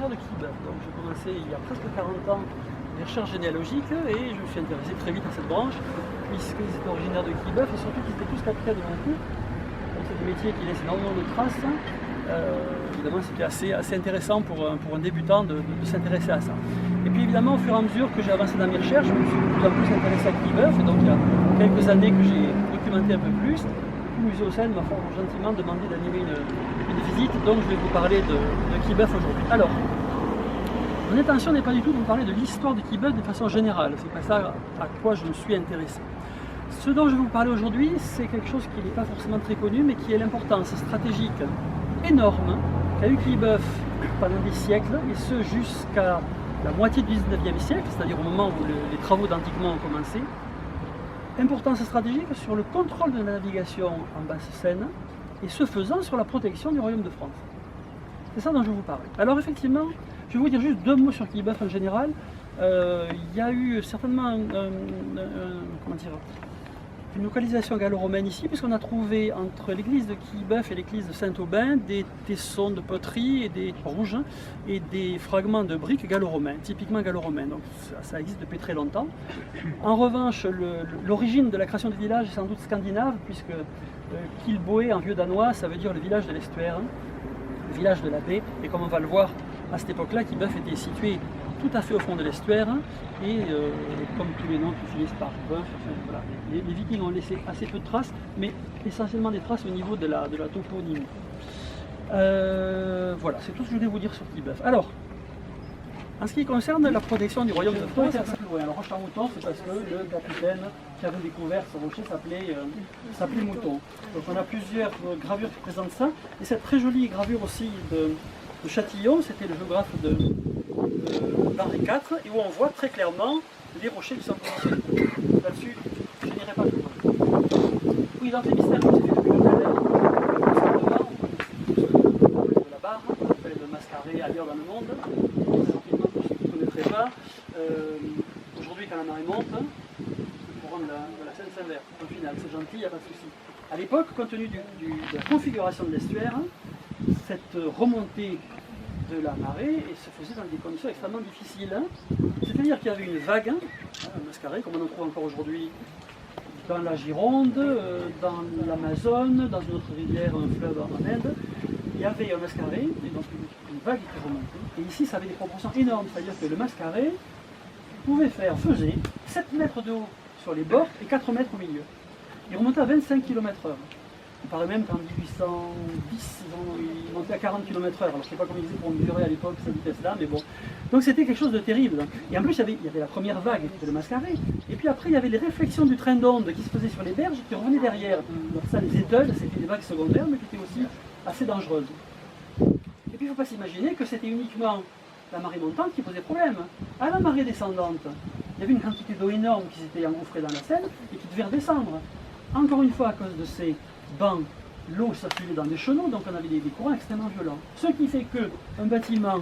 de Quillebeuf. Donc j'ai commencé il y a presque 40 ans les recherches généalogiques et je me suis intéressé très vite à cette branche, puisqu'ils étaient originaires de Quillebeuf et surtout qu'ils étaient tous capitaines de Moncourt. Donc c'est des métiers qui laissent énormément de traces. Évidemment, c'était assez intéressant pour un débutant de s'intéresser à ça. Et puis évidemment, au fur et à mesure que j'ai avancé dans mes recherches, je me suis de plus en plus intéressé à Quillebeuf. Et donc il y a quelques années que j'ai documenté un peu plus. Le musée Haussel m'a fort gentiment demandé d'animer une visite, donc je vais vous parler de Quillebeuf aujourd'hui. Alors, mon intention n'est pas du tout de vous parler de l'histoire de Quillebeuf de façon générale, c'est pas ça à quoi je me suis intéressé. Ce dont je vais vous parler aujourd'hui, c'est quelque chose qui n'est pas forcément très connu, mais qui est l'importance stratégique énorme qu'a eu Quillebeuf pendant des siècles, et ce jusqu'à la moitié du 19e siècle, c'est-à-dire au moment où les travaux d'antiquement ont commencé. Importance stratégique sur le contrôle de la navigation en Basse-Seine, et ce faisant sur la protection du Royaume de France. C'est ça dont je vais vous parler. Alors effectivement, je vais vous dire juste deux mots sur Quillebeuf en général. Il y a eu certainement une localisation gallo-romaine ici, puisqu'on a trouvé entre l'église de Quillebeuf et l'église de Saint-Aubin des tessons de poterie et des rouges et des fragments de briques gallo-romains, typiquement gallo-romains. Donc ça existe depuis très longtemps. En revanche, l'origine de la création du village est sans doute scandinave, puisque Kilboe en vieux danois, ça veut dire le village de l'estuaire, le village de la baie. Et comme on va le voir, à cette époque-là, Quillebeuf était situé tout à fait au fond de l'estuaire, et comme tous les noms qui finissent par Beuf, voilà, les Vikings ont laissé assez peu de traces, mais essentiellement des traces au niveau de la toponymie. Voilà, c'est tout ce que je voulais vous dire sur Quillebeuf. Alors, en ce qui concerne la protection du royaume de France, alors Roche-à-Mouton, c'est parce que le capitaine qui avait découvert ce rocher s'appelait Mouton. Donc on a plusieurs gravures qui présentent ça, et cette très jolie gravure aussi de Châtillon, c'était le géographe d'Henri IV, et où on voit très clairement les rochers qui sont positionnés. Là-dessus, je n'irai pas plus loin. Oui, l'entrée mystère, comme c'était depuis le Calais, de la barre, qu'on appelle le mascaré ailleurs dans le monde. Rapidement, pour ceux qui ne connaîtraient pas, aujourd'hui, quand la marée monte, le courant de la Seine s'inverse. Au final, c'est gentil, il n'y a pas de souci. À l'époque, compte tenu de la configuration de l'estuaire, cette remontée de la marée et se faisait dans des conditions extrêmement difficiles. C'est-à-dire qu'il y avait une vague, un mascaré, comme on en trouve encore aujourd'hui dans la Gironde, dans l'Amazone, dans une autre rivière, un fleuve en Inde. Il y avait un mascaré, et donc une vague qui remontait. Et ici, ça avait des proportions énormes, c'est-à-dire que le mascaré faisait 7 mètres de haut sur les bords et 4 mètres au milieu. Il remontait à 25 km/h. Il paraît même qu'en 1810, ils montaient à 40 km/h. Alors je ne sais pas comment ils faisaient pour mesurer à l'époque cette vitesse-là, mais bon. Donc c'était quelque chose de terrible. Et en plus, il y avait la première vague, qui était le mascaré. Et puis après, il y avait les réflexions du train d'onde qui se faisaient sur les berges qui revenaient derrière. Donc ça, les étoiles, c'était des vagues secondaires, mais qui étaient aussi assez dangereuses. Et puis il ne faut pas s'imaginer que c'était uniquement la marée montante qui posait problème. À la marée descendante, il y avait une quantité d'eau énorme qui s'était engouffrée dans la Seine et qui devait redescendre. Encore une fois, à cause de ces bancs, l'eau circulait dans des chenaux, donc on avait des courants extrêmement violents. Ce qui fait qu'un bâtiment